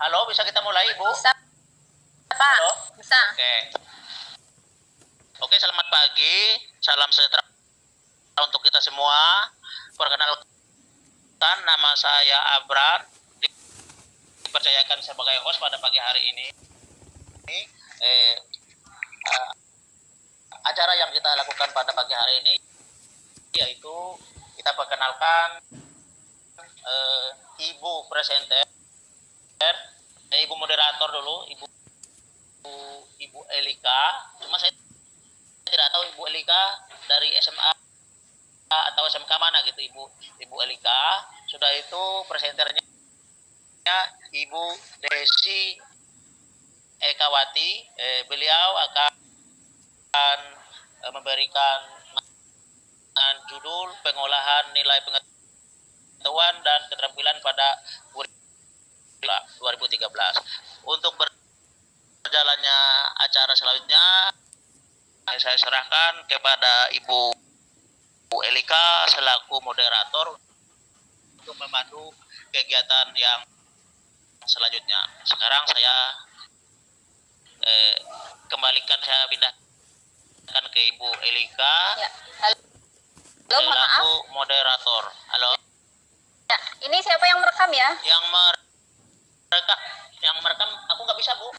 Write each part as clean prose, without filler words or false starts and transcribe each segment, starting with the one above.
Halo, bisa kita mulai, Ibu? Bisa, Pak. Halo? Bisa. Oke, selamat pagi. Salam sejahtera untuk kita semua. Perkenalkan, nama saya Abran. Dipercayakan sebagai host pada pagi hari ini. Acara yang kita lakukan pada pagi hari ini yaitu kita perkenalkan Ibu presenter, Ibu moderator dulu, Ibu Elika. Cuma saya tidak tahu Ibu Elika dari SMA atau SMK mana gitu, Ibu Elika. Sudah itu presenternya Ibu Desi Ekawati. Beliau akan memberikan judul pengolahan nilai pengetahuan dan keterampilan pada 2013. Untuk berjalannya acara selanjutnya, saya serahkan kepada Ibu Elika selaku moderator untuk memandu kegiatan yang selanjutnya. Sekarang saya saya pindahkan ke Ibu Elika. Ya. Halo, mohon maaf. Selaku moderator. Halo. Ya, ini siapa yang merekam ya? Yang merekam aku nggak bisa, Bu.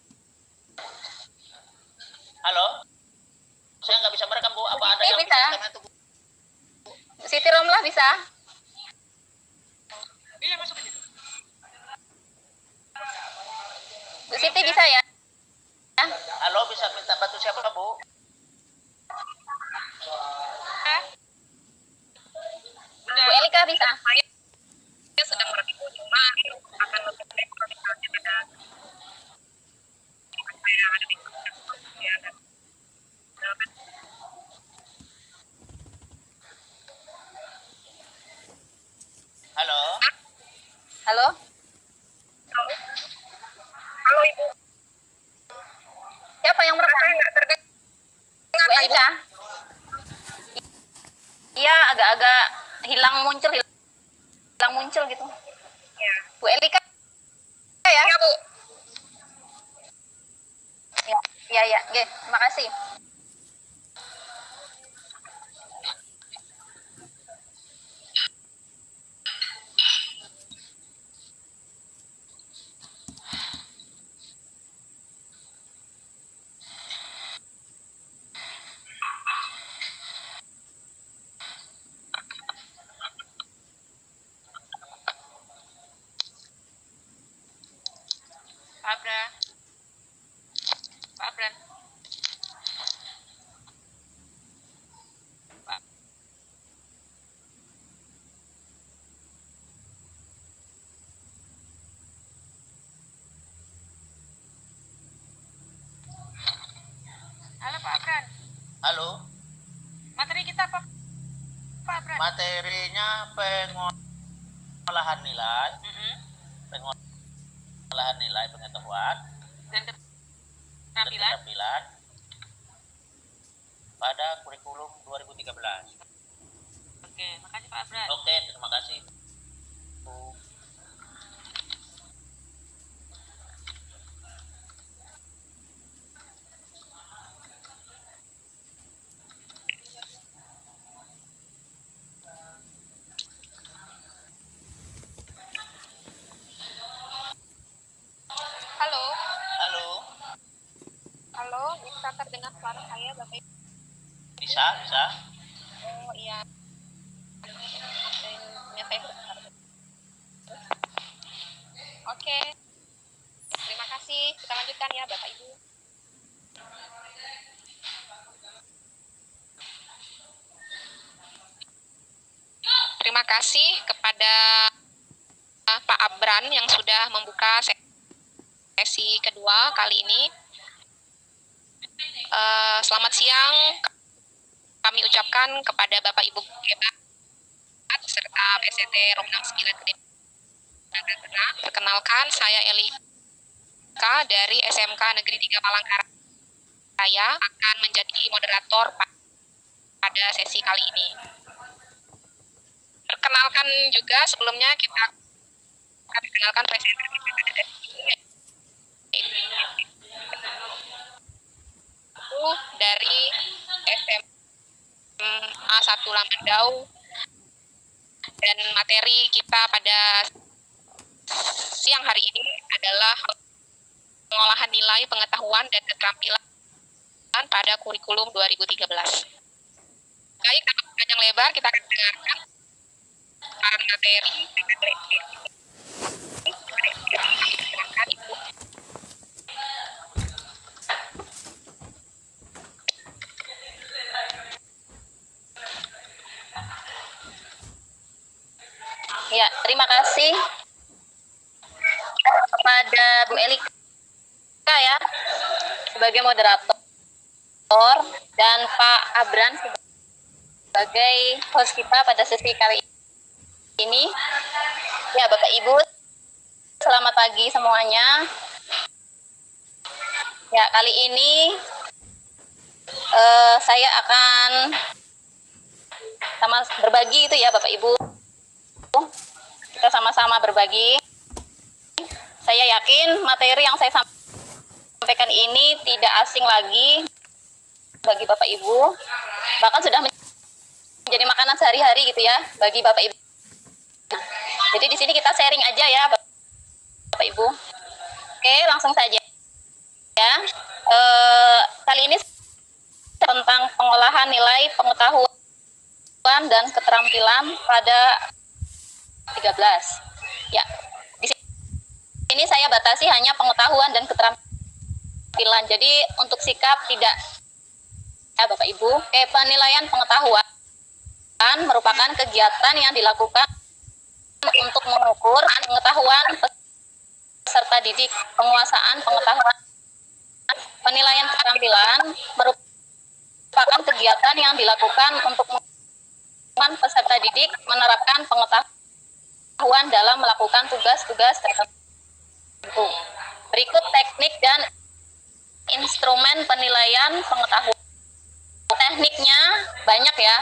Halo. Saya nggak bisa merekam, Bu. Apa ada yang bisa merekam itu, Bu? Siti Romlah bisa? Iya, masuk aja. Bu Siti bisa ya? Halo, bisa minta bantu siapa, Bu? Bu Elika bisa? Saya sedang mereview, cuma akan lebih baik kalau misalnya ada saya ada di ya dan Halo. Halo? halo Ibu, Siapa yang merekam? saya nggak terdengar. Bu Elika? Iya, agak-agak hilang muncul gitu. Ya. Bu Elika ya? Ya Bu, Ya. Oke, terima kasih. Pak Abran. Halo Pak Abran. Halo. Materi kita apa Pak Abran? Materinya pengolahan nilai, pengolahan nilai pengetahuan Dan dan keterampilan. keterampilan pada kurikulum 2013. Oke, makasih Pak Abran. Oke, terima kasih, Bu. Halo. Halo. Halo, bisa terdengar suara saya Bapak Ibu? Bisa. Oh iya. Saya Oke. Terima kasih. Kita lanjutkan ya Bapak Ibu. Terima kasih kepada Pak Abran yang sudah membuka sesi kedua kali ini. Selamat siang kami ucapkan kepada Bapak Ibu hebat serta PST Romnang 9 Gede. Perkenalkan, saya Elika dari SMK Negeri 3 Palangkaraya akan menjadi moderator pada sesi kali ini. Perkenalkan juga sebelumnya kita akan perkenalkan presenter dari SMA 1 Lamandau, dan materi kita pada siang hari ini adalah pengolahan nilai pengetahuan dan keterampilan pada kurikulum 2013. Baik, tanpa panjang lebar, kita akan dengarkan saran materi. Silakan, Ibu. Ya, terima kasih kepada Bu Elika ya sebagai moderator dan Pak Abran sebagai host kita pada sesi kali ini. Ya, Bapak Ibu, selamat pagi semuanya. Ya, kali ini saya akan sama berbagi itu ya Bapak Ibu. Kita sama-sama berbagi. Saya yakin materi yang saya sampaikan ini tidak asing lagi bagi Bapak Ibu. Bahkan sudah menjadi makanan sehari-hari gitu ya bagi Bapak Ibu. Jadi di sini kita sharing aja ya Bapak Ibu. Oke, langsung saja. Ya. Kali ini tentang pengolahan nilai pengetahuan dan keterampilan pada 13. Ya, di sini saya batasi hanya pengetahuan dan keterampilan. Jadi untuk sikap tidak ya Bapak Ibu. Penilaian pengetahuan merupakan kegiatan yang dilakukan untuk mengukur pengetahuan peserta didik, penguasaan pengetahuan. Penilaian keterampilan merupakan kegiatan yang dilakukan untuk mengukur peserta didik menerapkan pengetahuan dalam melakukan tugas-tugas tertentu. Berikut teknik dan instrumen penilaian pengetahuan. Tekniknya banyak ya.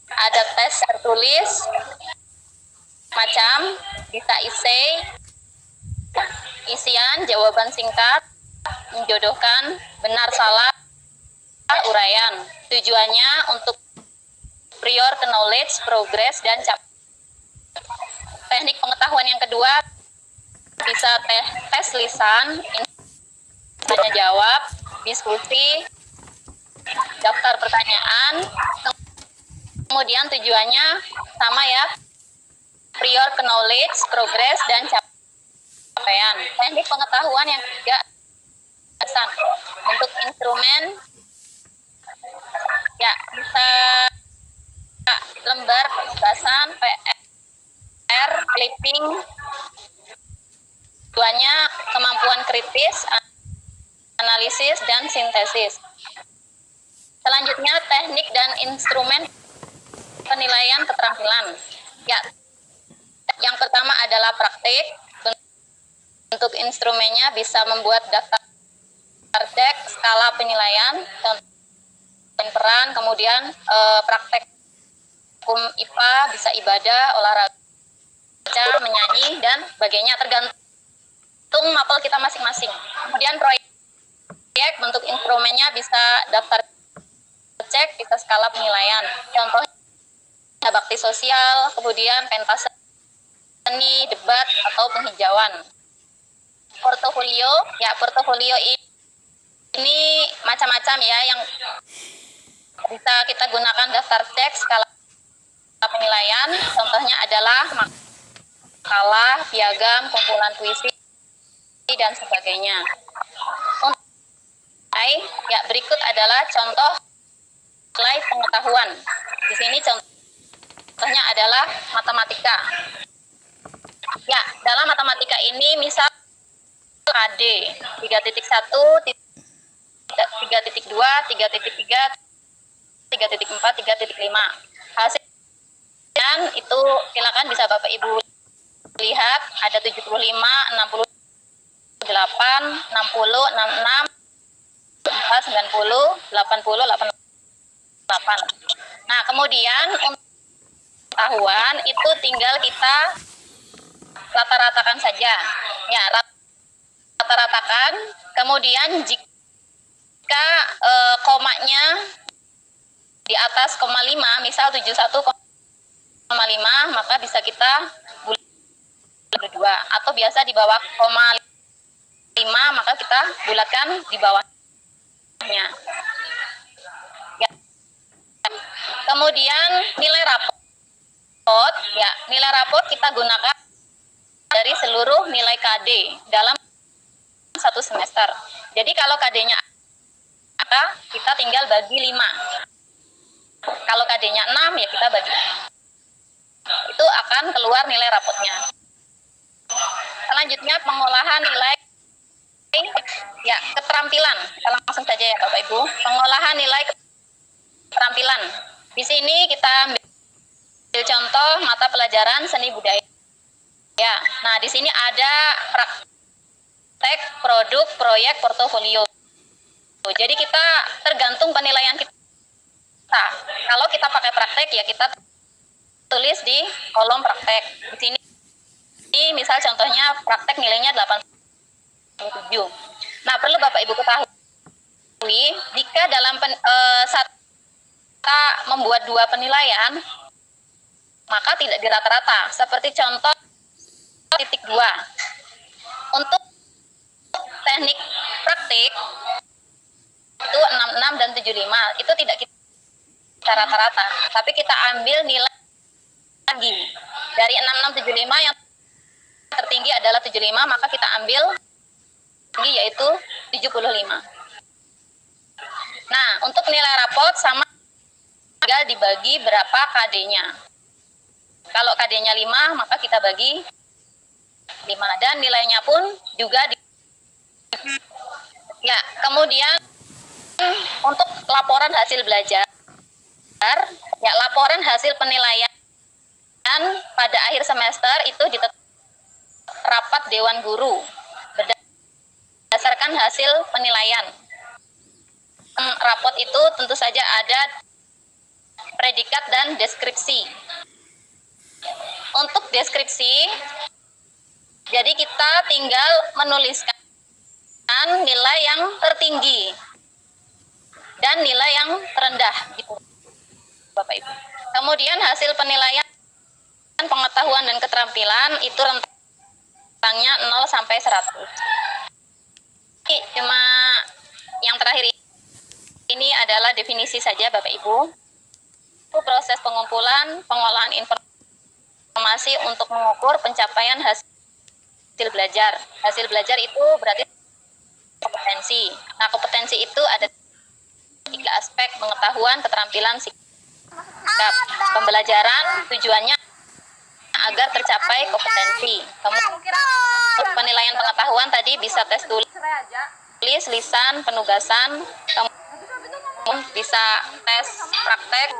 Ada tes tertulis, macam bisa essay, isian, jawaban singkat, menjodohkan benar salah, uraian. Tujuannya untuk prior knowledge, progress, dan teknik pengetahuan yang kedua bisa tes lisan, tanya jawab, diskusi, daftar pertanyaan. Kemudian tujuannya sama ya, prior knowledge, progress, dan capaian. Teknik pengetahuan yang ketiga pesan untuk instrumen ya bisa lembar penugasan, PR, clipping. Tujuannya kemampuan kritis, analisis, dan sintesis. Selanjutnya teknik dan instrumen penilaian keterampilan. Ya, yang pertama adalah praktik. Untuk instrumennya bisa membuat daftar cek, skala penilaian, contoh peran, kemudian praktek hukum IPA, bisa ibadah, olahraga, menyanyi, dan sebagainya, tergantung mapel kita masing-masing. Kemudian proyek, bentuk instrumennya bisa daftar cek, bisa skala penilaian. Contohnya bakti sosial, kemudian pentas seni, debat, atau penghijauan. Portofolio, ya portofolio ini macam-macam ya yang bisa kita gunakan daftar cek, skala penilaian. Contohnya adalah makalah, piagam, kumpulan puisi, dan sebagainya. Ya, berikut adalah contoh nilai pengetahuan. Di sini contohnya adalah matematika. Ya, dalam matematika ini misal KD 3.1, 3.2, 3.3, 3.4, 3.5. Hasilnya itu silakan bisa Bapak Ibu lihat, ada 75, 68, 60, 66, 90, 80, 88. Nah, kemudian untuk pengetahuan itu tinggal kita rata-ratakan saja. Ya, rata-ratakan. Kemudian jika jika komanya di atas koma 5, misal 71,5, maka bisa kita bulat 2. Atau biasa di bawah koma 5, maka kita bulatkan di bawahnya. Ya. Kemudian nilai rapot, ya nilai rapot kita gunakan dari seluruh nilai KD dalam satu semester. Jadi kalau KD-nya ada, kita tinggal bagi 5. Kalau KD-nya 6, ya kita bagi 6. Itu akan keluar nilai rapotnya. Selanjutnya pengolahan nilai ya keterampilan. Kita langsung saja ya Bapak Ibu. Pengolahan nilai keterampilan. Di sini kita ambil contoh mata pelajaran seni budaya. Ya, nah di sini ada praktek, produk, proyek, portofolio. Jadi kita tergantung penilaian kita. Kalau kita pakai praktek ya kita tulis di kolom praktek. Di sini misal contohnya praktek nilainya 87. Nah, perlu Bapak Ibu ketahui jika dalam kita membuat 2 penilaian maka tidak di rata-rata. Seperti contoh titik 2. Untuk teknik praktik itu 66 dan 75 itu tidak kita rata-rata, tapi kita ambil nilai lagi dari 66 75 yang tertinggi adalah 75, maka kita ambil tinggi yaitu 75. Nah, untuk nilai rapot sama tinggal dibagi berapa KD-nya. Kalau KD-nya 5, maka kita bagi 5 dan nilainya pun juga ya, kemudian untuk laporan hasil belajar, ya laporan hasil penilaian pada akhir semester itu ditetapkan rapat Dewan Guru berdasarkan hasil penilaian. Rapot itu tentu saja ada predikat dan deskripsi. Untuk deskripsi, jadi kita tinggal menuliskan nilai yang tertinggi dan nilai yang terendah gitu Bapak Ibu. Kemudian hasil penilaian pengetahuan dan keterampilan itu rentangnya 0 sampai 100. Ini cuma yang terakhir ini adalah definisi saja Bapak Ibu. Itu proses pengumpulan, pengolahan informasi untuk mengukur pencapaian hasil belajar. Hasil belajar itu berarti kompetensi. Nah, kompetensi itu ada 3 aspek: pengetahuan, keterampilan, sikap. Pembelajaran tujuannya agar tercapai kompetensi. Kemudian penilaian pengetahuan tadi bisa tes tulis, lisan, penugasan, kemudian bisa tes praktek,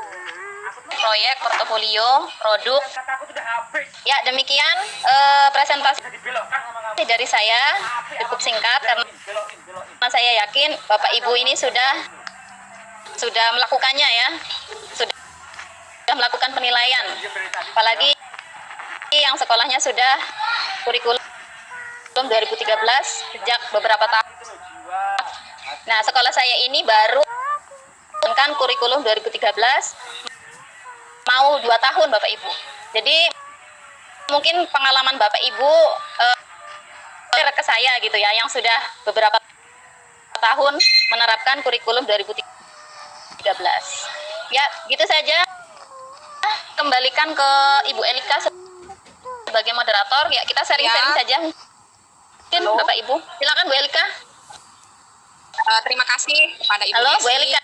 proyek, portofolio, produk. Ya, demikian presentasi dari saya, cukup singkat karena saya yakin Bapak Ibu ini sudah melakukannya ya, sudah melakukan penilaian, apalagi yang sekolahnya sudah kurikulum 2013 sejak beberapa tahun. Nah, sekolah saya ini baru kan kurikulum 2013 mau 2 tahun Bapak Ibu. Jadi mungkin pengalaman Bapak Ibu ke saya gitu ya, yang sudah beberapa tahun menerapkan kurikulum 2013. Ya, gitu saja. Kembalikan ke Ibu Elika sebagai moderator. Ya, kita sharing-sharing saja. Mungkin Bapak Ibu. Silakan Bu Elika. Terima kasih kepada Ibu Halo, Desi Bu Elika.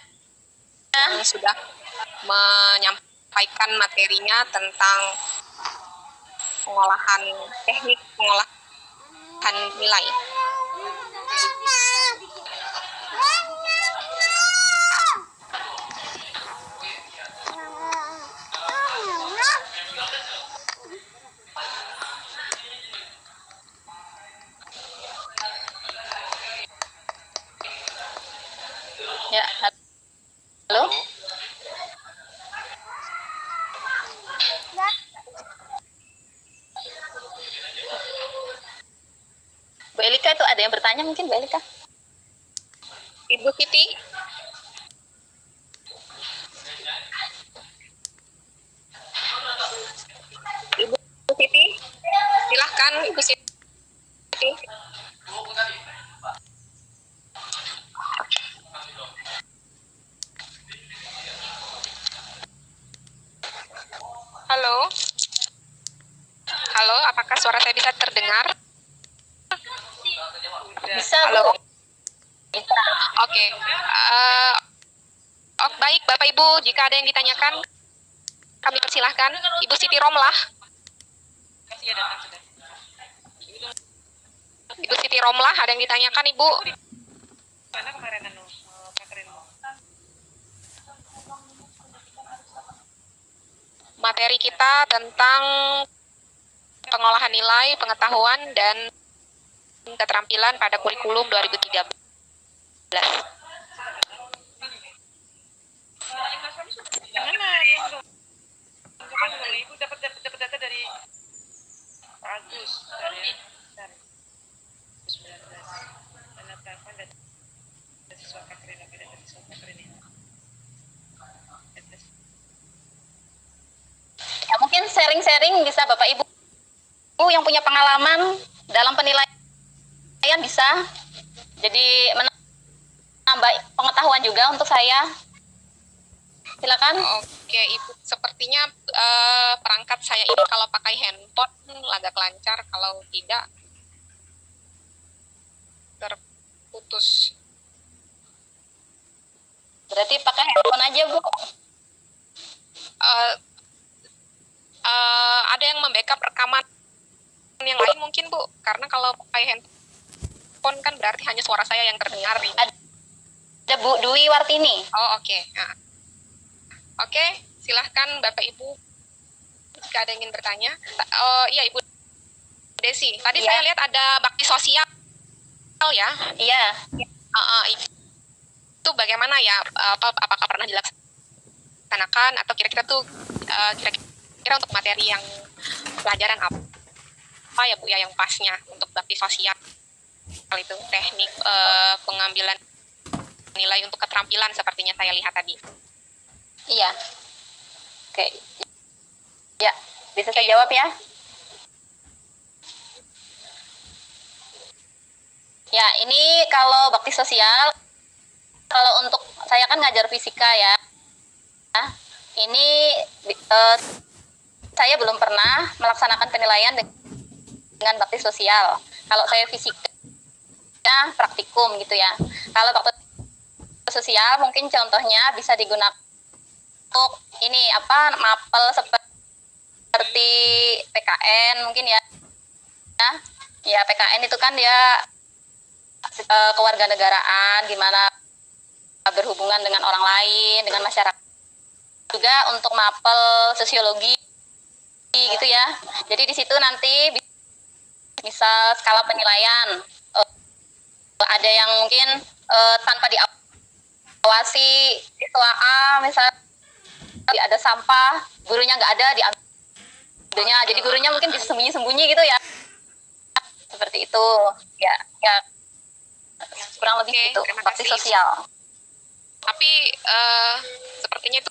yang sudah menyampaikan materinya tentang pengolahan teknik pengolahan nilai. Ya, halo. Bu Elika, itu ada yang bertanya mungkin Bu Elika? Ibu Siti. Ibu Siti, silahkan Ibu Siti. Halo. Halo, apakah suara saya bisa terdengar? Bisa, Halo. Bu. Bisa. Oke. Oh, baik, Bapak Ibu, jika ada yang ditanyakan, kami persilahkan. Ibu Siti Romlah. Ibu Siti Romlah, ada yang ditanyakan, Ibu? Materi kita tentang pengolahan nilai, pengetahuan, dan keterampilan pada kurikulum 2013. Ibu dapat data dari Pak Agus dari 19 penetapan dan siswa Kakrin dan siswa Kakrin ini. Ya, mungkin sharing-sharing bisa Bapak Ibu yang punya pengalaman dalam penilaian bisa. Jadi menambah pengetahuan juga untuk saya. Silakan. Oke, Ibu, sepertinya perangkat saya ini kalau pakai handphone agak lancar, kalau tidak terputus. Berarti pakai handphone aja, Bu. Ada yang membackup rekaman yang lain mungkin, Bu, karena kalau pakai handphone kan berarti hanya suara saya yang terdengar. Ada Bu Dwi Wartini. Oh, oke. Nah. Oke, silahkan Bapak Ibu jika ada yang ingin bertanya. Iya, Ibu Desi. Tadi Iya. saya lihat ada bakti sosial ya. Iya. Itu bagaimana ya? Apakah pernah dilaksanakan atau kira-kira kira-kira untuk materi yang pelajaran apa ya Bu ya yang pasnya untuk bakti sosial itu teknik pengambilan nilai untuk keterampilan sepertinya saya lihat tadi. Iya. Oke. Ya, bisa saya jawab ya? Ya, ini kalau bakti sosial, kalau untuk saya kan ngajar fisika ya. Ini saya belum pernah melaksanakan penilaian dengan bakti sosial. Kalau saya fisika praktikum gitu ya. Kalau bakti sosial mungkin contohnya bisa digunakan untuk ini mapel seperti PKN mungkin ya. Ya PKN itu kan dia kewarganegaraan, gimana berhubungan dengan orang lain, dengan masyarakat. Juga untuk mapel sosiologi gitu ya. Jadi di situ nanti misal skala penilaian ada yang mungkin tanpa diawasi siswa A misal ada sampah, gurunya nggak ada, diambilnya. Jadi gurunya mungkin bisa sembunyi-sembunyi gitu ya. Seperti itu. Ya kurang lebih itu bakti sosial. Tapi sepertinya itu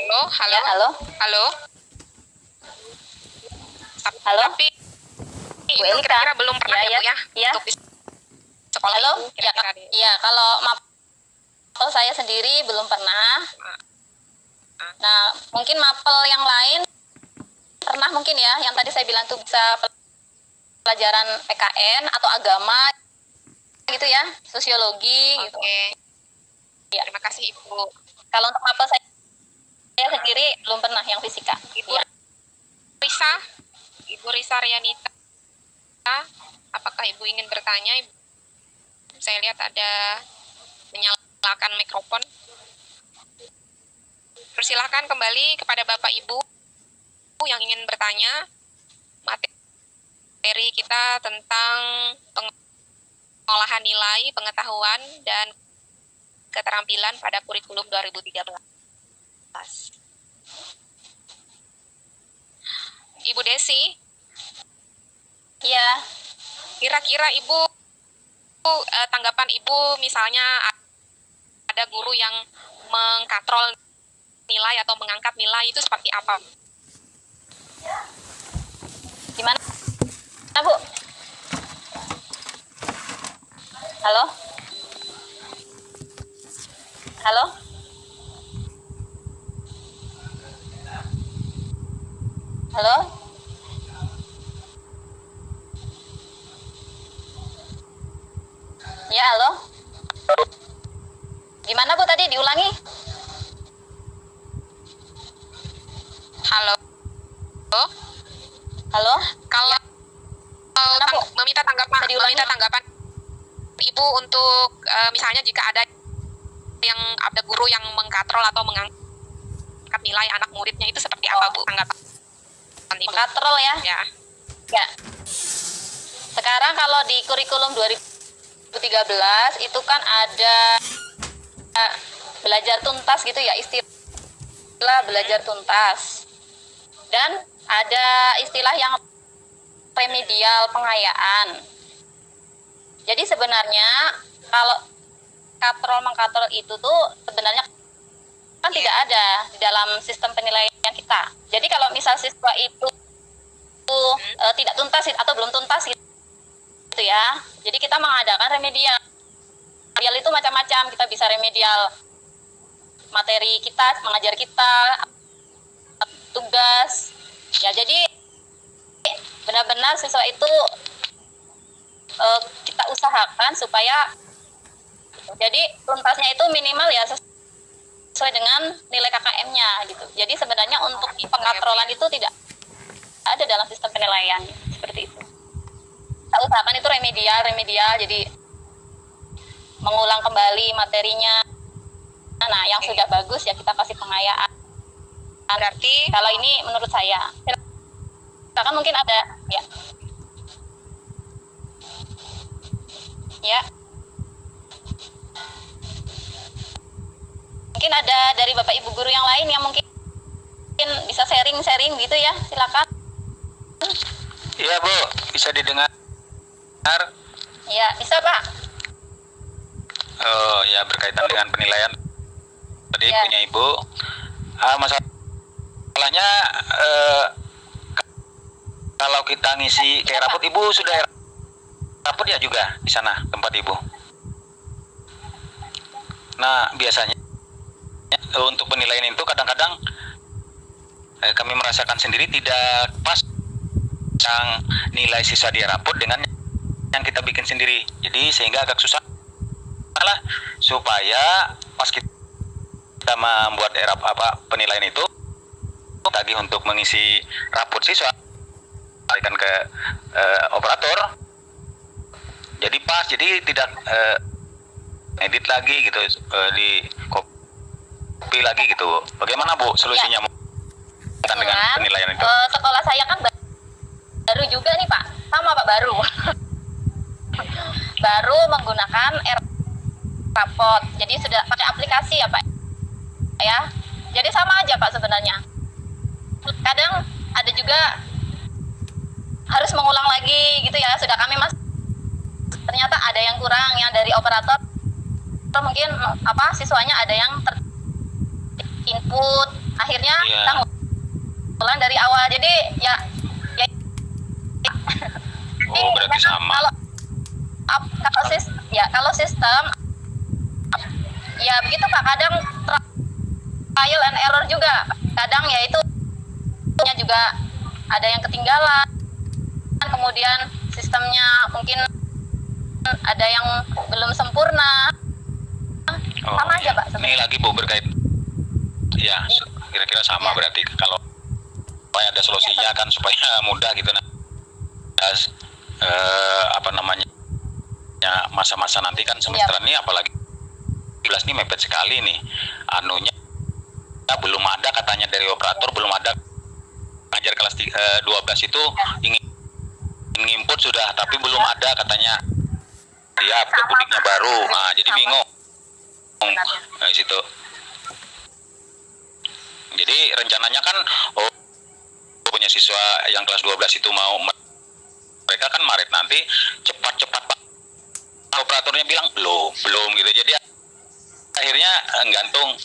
Halo. Ya, halo. Halo. Halo. Tapi Bu itu Elika. kira-kira belum pernah ya, Bu ya? Iya. Untuk di sekolah Halo. Ibu, kira-kira deh. Ya, kalau mapel saya sendiri belum pernah. Nah, mungkin mapel yang lain pernah mungkin ya, yang tadi saya bilang tuh bisa pelajaran PKN atau agama gitu ya, sosiologi gitu. Oke. Ya. Terima kasih Ibu. Kalau untuk mapel saya sendiri belum pernah yang fisika. Ibu Ya. Ibu Risa Rianita, apakah Ibu ingin bertanya? Saya lihat ada menyalakan mikrofon. Persilahkan kembali kepada Bapak Ibu yang ingin bertanya. Materi kita tentang pengolahan nilai, pengetahuan, dan keterampilan pada kurikulum 2013. Ibu Desi, Iya. kira-kira Ibu tanggapan Ibu misalnya ada guru yang mengkatrol nilai atau mengangkat nilai itu seperti apa? Gimana, Bu? Halo? Halo? Halo? Ya, halo? Gimana, Bu, tadi diulangi? Halo? Halo? Kalau Gimana, Bu? meminta tanggapan, Bisa diulangi? Ibu untuk misalnya jika ada guru yang mengkatrol atau mengangkat nilai anak muridnya itu seperti apa, Bu, tanggapan Ibu? Mengkatrol ya? Ya. Ya. Sekarang kalau di kurikulum 2013 itu kan ada belajar tuntas gitu ya, istilah belajar tuntas. Dan ada istilah yang remedial pengayaan. Jadi sebenarnya kalau mengkatrol itu tuh sebenarnya kan tidak ada di dalam sistem penilaian kita. Jadi kalau misal siswa itu tidak tuntas atau belum tuntas gitu ya. Jadi kita mengadakan remedial. Remedial itu macam-macam. Kita bisa remedial materi kita, mengajar kita, tugas. Ya, jadi benar-benar siswa itu kita usahakan supaya jadi tuntasnya itu minimal ya sesuai dengan nilai KKM-nya gitu. Jadi sebenarnya untuk pengkatrolan itu tidak ada dalam sistem penilaian seperti itu. Kita usahakan itu remedial, jadi mengulang kembali materinya. Nah, yang sudah bagus ya kita kasih pengayaan. Berarti Kalau ini menurut saya. Silakan mungkin ada ya. Ya. Mungkin ada dari Bapak Ibu guru yang lain yang mungkin bisa sharing gitu ya. Silakan. Iya, Bu, bisa didengar? Ya, bisa, Pak. Oh, ya berkaitan dengan penilaian tadi Ya. punya Ibu. Masalahnya kalau kita ngisi kayak rapot, Ibu sudah rapot ya juga di sana tempat Ibu. Nah, biasanya untuk penilaian itu kadang-kadang kami merasakan sendiri tidak pas yang nilai siswa dia rapot dengan yang kita bikin sendiri. Jadi sehingga agak susah lah supaya pas kita membuat penilaian itu tadi untuk mengisi rapot siswa berikan ke operator. Jadi pas, jadi tidak edit lagi gitu, di copy lagi gitu. Bagaimana, Bu, solusinya dengan penilaian itu? Sekolah saya kan baru juga nih, Pak. Sama, Pak, baru. Baru menggunakan rapot. Jadi sudah pakai aplikasi ya, Pak. Ya. Jadi sama aja, Pak, sebenarnya. Kadang ada juga harus mengulang lagi gitu ya. Sudah kami ternyata ada yang kurang yang dari operator atau mungkin siswanya ada yang input, akhirnya kita ulang dari awal. Jadi ya oh, berarti sama. Kalau sistem ya begitu, Pak, kadang trial and error juga. Kadang ya itu juga ada yang ketinggalan, kemudian sistemnya mungkin ada yang belum sempurna. Sama aja, Pak, sebenarnya. Ini lagi, Bu, berkait ya kira-kira sama berarti kalau supaya ada solusinya kan supaya mudah gitu. Nah, masa-masa nanti kan semesteran ini apalagi 11 nih mepet sekali nih anunya, belum ada katanya dari operator, belum ada ngajar kelas 12 itu ingin nginput sudah, tapi belum ada katanya dia budiknya baru. Nah, jadi bingung di situ. Jadi rencananya kan pokoknya siswa yang kelas 12 itu mau, mereka kan Maret nanti cepat-cepat Pak. Operatornya bilang belum gitu. Jadi akhirnya gantung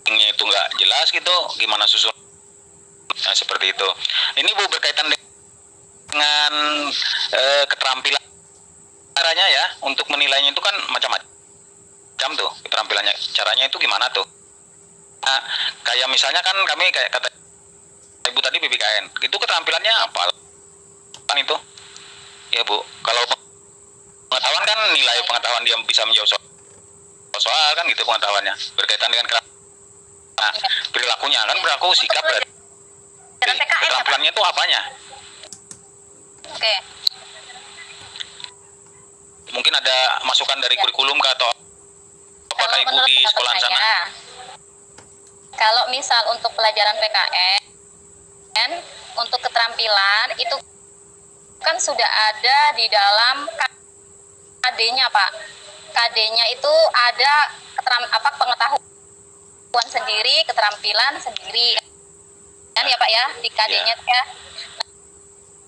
itu nggak jelas gitu, gimana susun. Nah, seperti itu. Ini Bu berkaitan dengan keterampilan caranya ya untuk menilainya itu kan macam-macam tuh keterampilannya. Caranya itu gimana tuh? Nah, kayak misalnya kan kami kayak kata Ibu tadi PPKN, itu keterampilannya apa? Kan itu? Ya Bu, kalau pengetahuan kan nilai pengetahuan dia bisa menjawab soal kan gitu pengetahuannya berkaitan dengan perilakunya kan perilaku sikap berarti keterampilannya itu apanya? Oke. Mungkin ada masukan dari kurikulum kah atau apakah Ibu di sekolah sana? Kalau misal untuk pelajaran PKN untuk keterampilan itu kan sudah ada di dalam KD-nya Pak. KD-nya itu ada pengetahuan sendiri, keterampilan sendiri. Kan ya Pak ya, di KD-nya ya.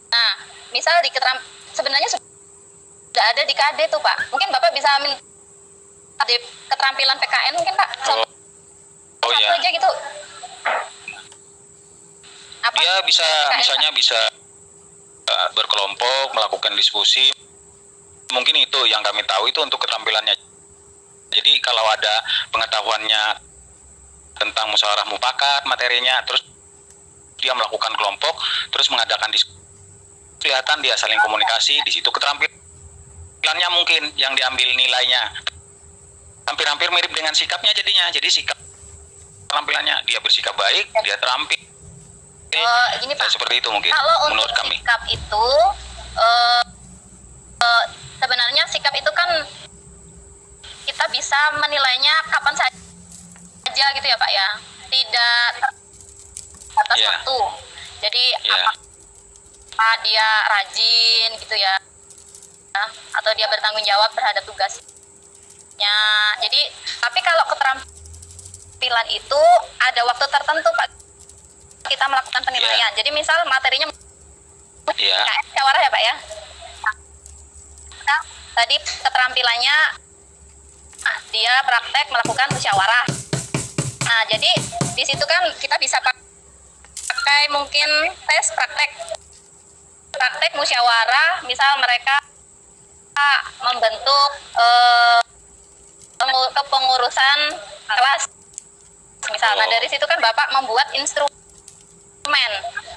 Nah, misal di sebenarnya sudah ada di KD tuh Pak. Mungkin Bapak bisa KD keterampilan PKN mungkin Pak. Oh iya. Aja gitu. Apa? Dia bisa PKN, misalnya Pak? bisa berkelompok, melakukan diskusi. Mungkin itu yang kami tahu itu untuk keterampilannya. Jadi kalau ada pengetahuannya tentang musyawarah mufakat materinya, terus dia melakukan kelompok, terus mengadakan diskusi, kelihatan dia saling komunikasi, di situ keterampilannya mungkin yang diambil nilainya. Hampir-hampir mirip dengan sikapnya jadinya. Jadi sikap keterampilannya dia bersikap baik, dia terampil. Gini Pak. Seperti itu mungkin Kalau menurut untuk kami. sikap itu sebenarnya sikap itu kan kita bisa menilainya kapan saja gitu ya Pak ya, tidak atas waktu. Jadi apakah dia rajin gitu ya, atau dia bertanggung jawab terhadap tugasnya. Jadi tapi kalau keterampilan itu ada waktu tertentu Pak kita melakukan penilaian. Jadi misal materinya musyawarah ya Pak ya. Nah, tadi keterampilannya dia praktek melakukan musyawarah. Nah, jadi di situ kan kita bisa pakai mungkin tes praktek musyawarah, misal mereka membentuk kepengurusan kelas. Misal, nah dari situ kan Bapak membuat instrumen.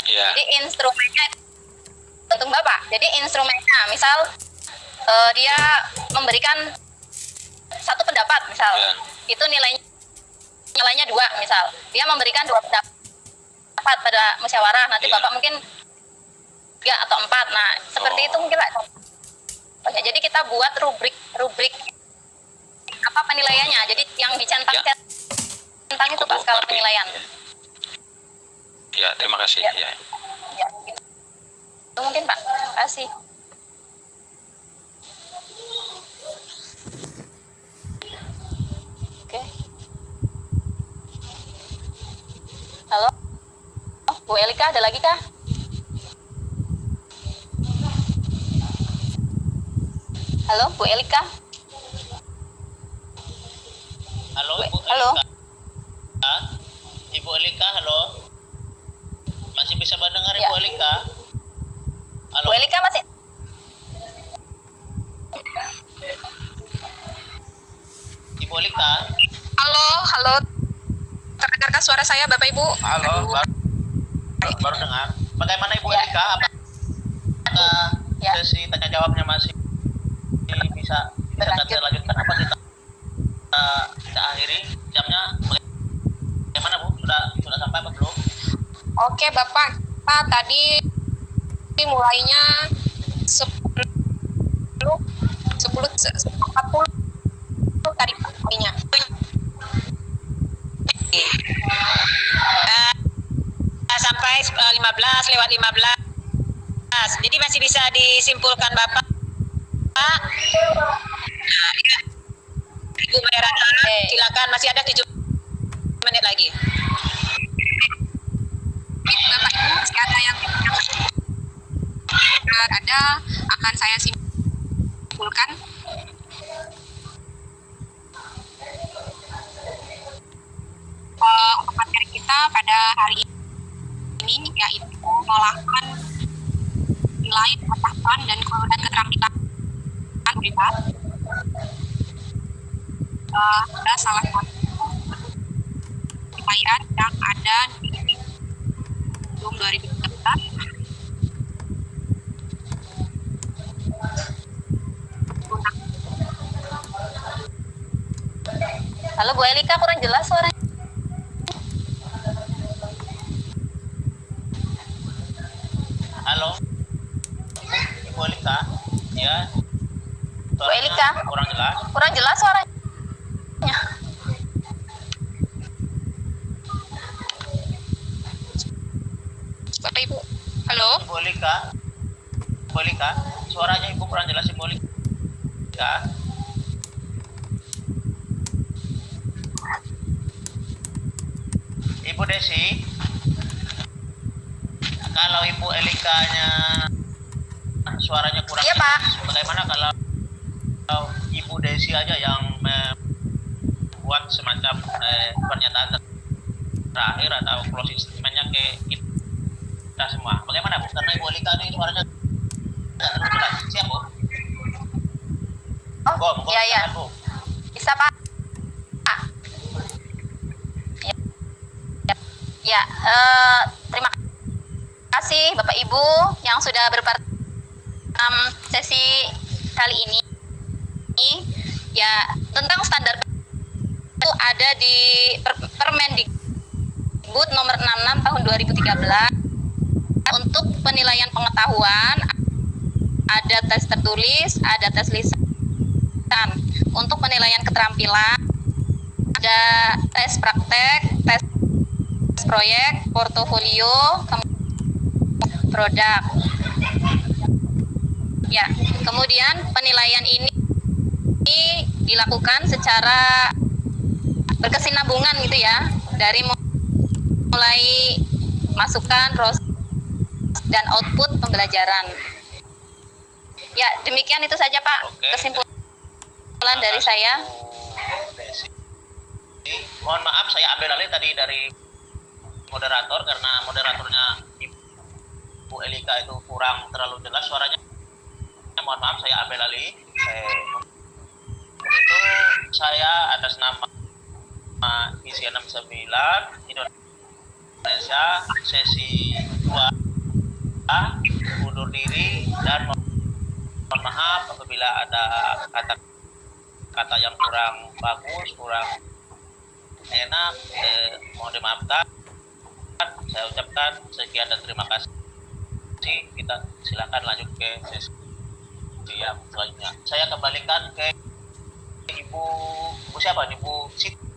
Jadi instrumennya untuk Bapak. Jadi instrumennya misal dia memberikan satu pendapat misal, itu nilainya 2 misal. Dia memberikan 2 pendapat pada musyawarah, nanti Bapak mungkin 3 atau 4. Nah, seperti itu mungkin Pak. Jadi kita buat rubrik apa penilaiannya. Jadi yang dicentang itu Pak skala penilaian. Ya, terima kasih. Ya, gitu. Itu mungkin Pak. Terima kasih. Oke. Halo? Bu Elika, ada lagi kah? Halo, Bu Elika? Halo, Ibu Halo? Elika. Ibu Elika, halo. Masih bisa mendengar Ibu Elika? Halo. Bu Elika masih? Ibu Elika. Halo. Terdengarkah suara saya Bapak Ibu? Halo, baru dengar. Bagaimana Ibu Elika? Apakah sesi tanya jawabnya masih bisa kita lanjutkan apa kita akhiri jamnya? Bagaimana Bu? Sudah sampai apa belum? Oke Bapak, tadi mulainya 10:40 tadi paginya. Sampai 15:15. Jadi masih bisa disimpulkan Bapak. Ibu Mairana, silakan, masih ada 7 menit lagi. yang ada akan saya simpulkan. Untuk materi kita pada hari ini yaitu pengolahan nilai pengetahuan dan keterampilan privat. Ada salah satu penilaian yang ada di tahun 2013. Halo Bu Elika, kurang jelas suaranya. Halo, Ibu Elika, ya. Bu Elika, Kurang jelas. kurang jelas suaranya. Bapak Ibu, halo. Ibu Elika, suaranya Ibu kurang jelas, Ibu Elika. Ibu Desi, kalau Ibu Elikanya suaranya kurang Iya, Pak. jelas, bagaimana kalau Ibu Desi aja yang membuat semacam pernyataan terakhir atau closing statement-nya ke kita semua. Bagaimana Bu? Karena Ibu Elika ini suaranya tidak terlalu jelas. Siap Bu? Oh, Monggo, iya, iya. silakan, Bu. Bisa, Pak? Ya, terima kasih Bapak Ibu yang sudah berpartisipasi sesi kali ini. Ya, tentang standar itu ada di Permendikbud nomor 66 tahun 2013 untuk penilaian pengetahuan. Ada tes tertulis, ada tes lisan. Untuk penilaian keterampilan ada tes praktek, tes proyek, portofolio, produk. Ya, kemudian penilaian ini dilakukan secara berkesinambungan gitu ya, dari mulai masukan, proses, dan output pembelajaran. Ya, demikian itu saja Pak. Oke. Kesimpulan dari saya. Desi. Mohon maaf saya ambil alih tadi dari moderator karena moderatornya Ibu Elika itu kurang terlalu jelas suaranya. Mohon maaf saya ambil alih. Itu saya atas nama ISI 69 Indonesia sesi 2 undur diri dan mohon maaf apabila ada kata yang kurang bagus, kurang enak, mohon dimaafkan. Saya ucapkan sekian dan terima kasih. Kita silakan lanjut ke sesi yang selanjutnya. Saya kembalikan ke Ibu siapa? Ibu Siti.